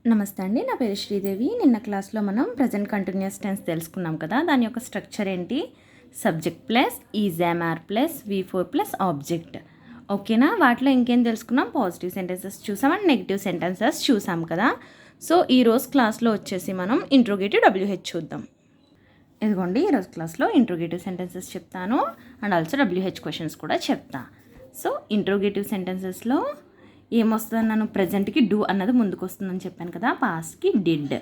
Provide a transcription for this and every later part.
నమస్తే అండి, నా పేరు శ్రీదేవి. నిన్న క్లాస్లో మనం ప్రజెంట్ కంటిన్యూస్ టెన్స్ తెలుసుకున్నాం కదా. దాని యొక్క స్ట్రక్చర్ ఏంటి? Subject plus is am are plus V4 plus object. ఓకేనా? వాటిలో ఇంకేం తెలుసుకున్నాం? పాజిటివ్ సెంటెన్సెస్ చూసాం అండ్ నెగిటివ్ సెంటెన్సెస్ చూసాం కదా. సో ఈరోజు క్లాస్లో వచ్చేసి మనం ఇంట్రోగేటివ్ WH చూద్దాం. ఇదిగోండి, ఈరోజు క్లాస్లో ఇంట్రోగేటివ్ సెంటెన్సెస్ చెప్తాను అండ్ ఆల్సో WH క్వశ్చన్స్ కూడా చెప్తా. సో ఇంట్రోగేటివ్ సెంటెన్సెస్లో ఏమొస్తుంది? నన్ను ప్రజెంట్కి డూ అన్నది ముందుకు వస్తుందని చెప్పాను కదా, పాస్ట్కి డిడ్.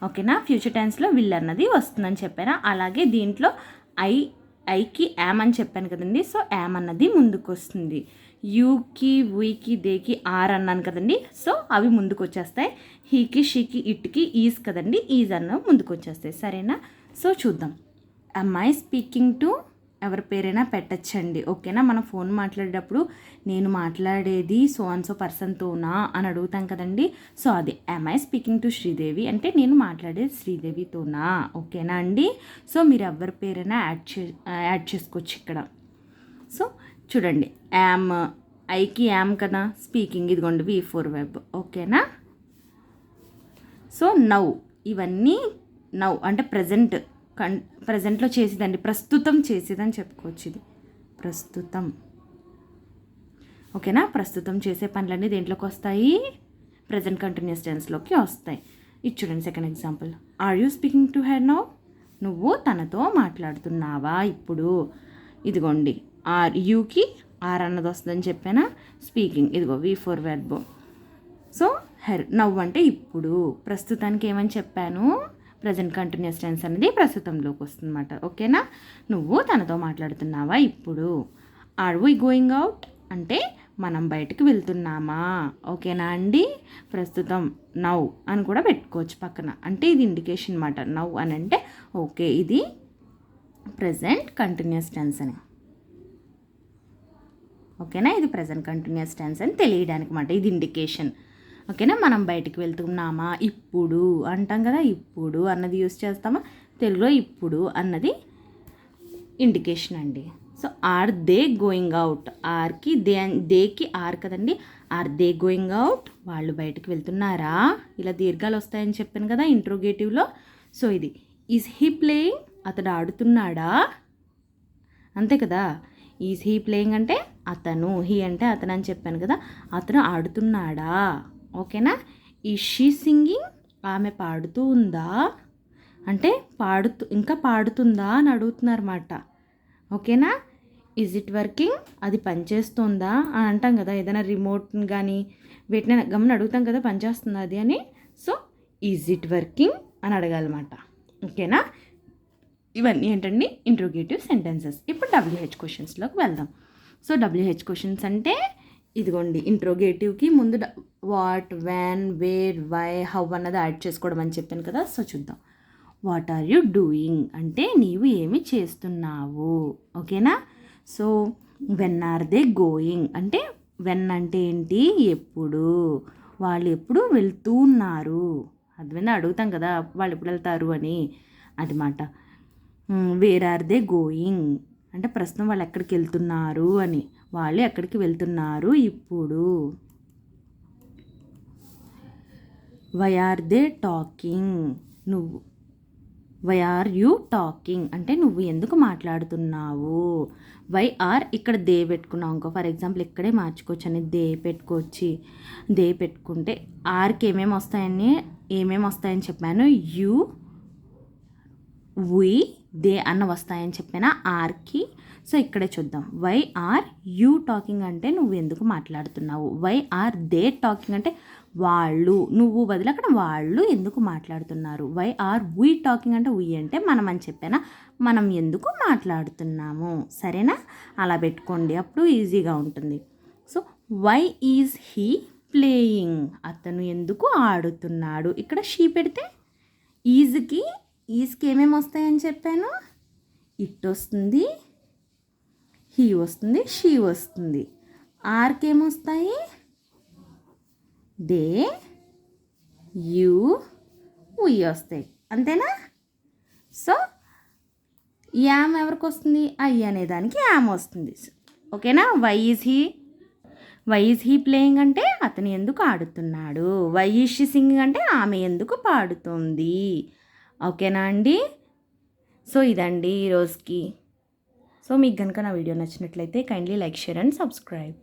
ఓకేనా? ఫ్యూచర్ టెన్స్లో విల్ అన్నది వస్తుందని చెప్పాను. అలాగే దీంట్లో ఐకి యామ్ అని చెప్పాను కదండి. సో యామ్ అన్నది ముందుకు వస్తుంది. యూకి వీకి దేకి ఆర్ అన్నాను కదండి. సో అవి ముందుకు వచ్చేస్తాయి. హీకి షీకి ఇట్కి ఈజ్ కదండి, ఈజ్ అన్న ముందుకు వచ్చేస్తాయి. సరేనా? సో చూద్దాం. ఐ స్పీకింగ్ టు ఎవరి పేరైనా పెట్టచ్చండి. ఓకేనా? మనం ఫోన్ మాట్లాడేటప్పుడు నేను మాట్లాడేది సో అండ్ సో పర్సన్తోనా అని అడుగుతాం కదండి. సో అది ఐ స్పీకింగ్ టు శ్రీదేవి అంటే నేను మాట్లాడేది శ్రీదేవితోనా. ఓకేనా అండి? సో మీరు ఎవరి పేరైనా యాడ్ చేసుకోవచ్చు ఇక్కడ. సో చూడండి, యామ్, ఐకి యామ్ కదా, స్పీకింగ్ ఇదిగోండి V4 వెబ్. ఓకేనా? సో నౌ, ఇవన్నీ నౌ అంటే ప్రజెంట్లో చేసేదండి, ప్రస్తుతం చేసేదని చెప్పుకోవచ్చు. ఇది ప్రస్తుతం. ఓకేనా? ప్రస్తుతం చేసే పనులన్నీ దేంట్లోకి వస్తాయి? ప్రజెంట్ కంటిన్యూస్ టెన్స్లోకి వస్తాయి. ఇది చూడండి, second example. Are you speaking to her now? నువ్వు తనతో మాట్లాడుతున్నావా ఇప్పుడు? ఇదిగోండి, యూకి ఆర్ అన్నది వస్తుందని చెప్పానా. స్పీకింగ్ ఇదిగో V4 వెర్బ్. సో హెర్, నవ్వు అంటే ఇప్పుడు. ప్రస్తుతానికి ఏమని చెప్పాను? ప్రజెంట్ కంటిన్యూస్ టెన్స్ అనేది ప్రస్తుతంలోకి వస్తుంది అన్నమాట. ఓకేనా? నువ్వు తనతో మాట్లాడుతున్నావా ఇప్పుడు? ఆర్ వి గోయింగ్ అవుట్ అంటే మనం బయటకు వెళ్తున్నామా. ఓకేనా అండి? ప్రస్తుతం నౌ అని కూడా పెట్టుకోవచ్చు పక్కన, అంటే ఇది ఇండికేషన్ అన్నమాట. నౌ అని అంటే ఓకే, ఇది ప్రజెంట్ కంటిన్యూస్ టెన్స్ అని. ఓకేనా? ఇది ప్రజెంట్ కంటిన్యూస్ టెన్స్ అని తెలియడానికి అన్నమాట, ఇది ఇండికేషన్. ఓకేనా? మనం బయటికి వెళ్తున్నామా ఇప్పుడు అంటాం కదా, ఇప్పుడు అన్నది యూస్ చేస్తామా. తెలుగులో ఇప్పుడు అన్నది ఇండికేషన్ అండి. So are they going out, ఆర్కి దేకి ఆర్ కదండి. ఆర్ దే గోయింగ్ అవుట్, వాళ్ళు బయటకు వెళ్తున్నారా. ఇలా దీర్ఘాలు వస్తాయని చెప్పాను కదా ఇంట్రోగేటివ్లో. సో ఇది ఈజ్ హీ ప్లేయింగ్, అతడు ఆడుతున్నాడా. అంతే కదా. ఈజ్ హీ ప్లేయింగ్ అంటే అతను, హీ అంటే అతను అని చెప్పాను కదా, అతను ఆడుతున్నాడా. ఓకేనా? ఈజ్ షీ సింగింగ్, ఆమె పాడుతూ ఉందా అంటే ఇంకా పాడుతుందా అని అడుగుతున్నారన్నమాట. ఓకేనా? ఈజ్ ఇట్ వర్కింగ్, అది పనిచేస్తుందా అని అంటాం కదా, ఏదైనా రిమోట్ని కానీ వీటిని గమని అడుగుతాం కదా, పనిచేస్తుందా అది అని. సో ఈజ్ ఇట్ వర్కింగ్ అని అడగాలన్నమాట. ఓకేనా? ఇవన్నీ ఏంటండి ఇంట్రోగేటివ్ సెంటెన్సెస్. ఇప్పుడు WH క్వశ్చన్స్లోకి వెళ్దాం. సో WH క్వశ్చన్స్ అంటే ఇదిగోండి, ఇంట్రోగేటివ్కి ముందు what, when, where, why, how అన్నది యాడ్ చేసుకోవడం అని చెప్పాను కదా. సో చూద్దాం. వాట్ ఆర్ యూ డూయింగ్ అంటే నీవు ఏమి చేస్తున్నావు. ఓకేనా? So when are they going అంటే వెన్ అంటే ఏంటి? ఎప్పుడు. వాళ్ళు ఎప్పుడు వెళ్తూ ఉన్నారు. అది మీద అడుగుతాం కదా వాళ్ళు ఎప్పుడు వెళ్తారు అని, అది మాట. వేర్ ఆర్ దే గోయింగ్ అంటే ప్రస్తుతం వాళ్ళు ఎక్కడికి వెళ్తున్నారు అని, వాళ్ళు ఎక్కడికి వెళ్తున్నారు ఇప్పుడు. Why are they talking, why are you talking అంటే నువ్వు ఎందుకు మాట్లాడుతున్నావు. వై ఆర్, ఇక్కడ దే పెట్టుకున్నావు ఇంకో, ఫర్ ఎగ్జాంపుల్ ఇక్కడే మార్చుకోవచ్చు అని, దే పెట్టుకోవచ్చు. దే పెట్టుకుంటే ఆర్కి ఏమేమి వస్తాయని చెప్పాను. యూ, వి, దే అన్న వస్తాయని చెప్పిన ఆర్కి. సో ఇక్కడే చూద్దాం. వై ఆర్ యూ టాకింగ్ అంటే నువ్వు ఎందుకు మాట్లాడుతున్నావు. వై ఆర్ దే టాకింగ్ అంటే వాళ్ళు, నువ్వు బదులు అక్కడ వాళ్ళు ఎందుకు మాట్లాడుతున్నారు. వై ఆర్ వీ టాకింగ్ అంటే వీ అంటే మనం అని చెప్పానా, మనం ఎందుకు మాట్లాడుతున్నాము. సరేనా? అలా పెట్టుకోండి, అప్పుడు ఈజీగా ఉంటుంది. So why is he playing, అతను ఎందుకు ఆడుతున్నాడు. ఇక్కడ షీ పెడితే ఈజ్కి ఏమేమి వస్తాయని చెప్పాను. ఇట్ వస్తుంది, హీ వస్తుంది, షీ వస్తుంది. ఆర్కి ఏమొస్తాయి? దే, యూ, ఉయ్ వస్తాయి. అంతేనా? సో యామ్ ఎవరికి వస్తుంది? ఐ అనే దానికి యామ్ వస్తుంది. ఓకేనా? Why is he why is he playing అంటే అతను ఎందుకు ఆడుతున్నాడు. వై ఈజ్ షీ సింగింగ్ అంటే ఆమె ఎందుకు పాడుతుంది. ఓకేనా అండి. సో ఇదండి ఈరోజుకి. సో మీకు కనుక నా వీడియో నచ్చినట్లయితే kindly like, share and subscribe.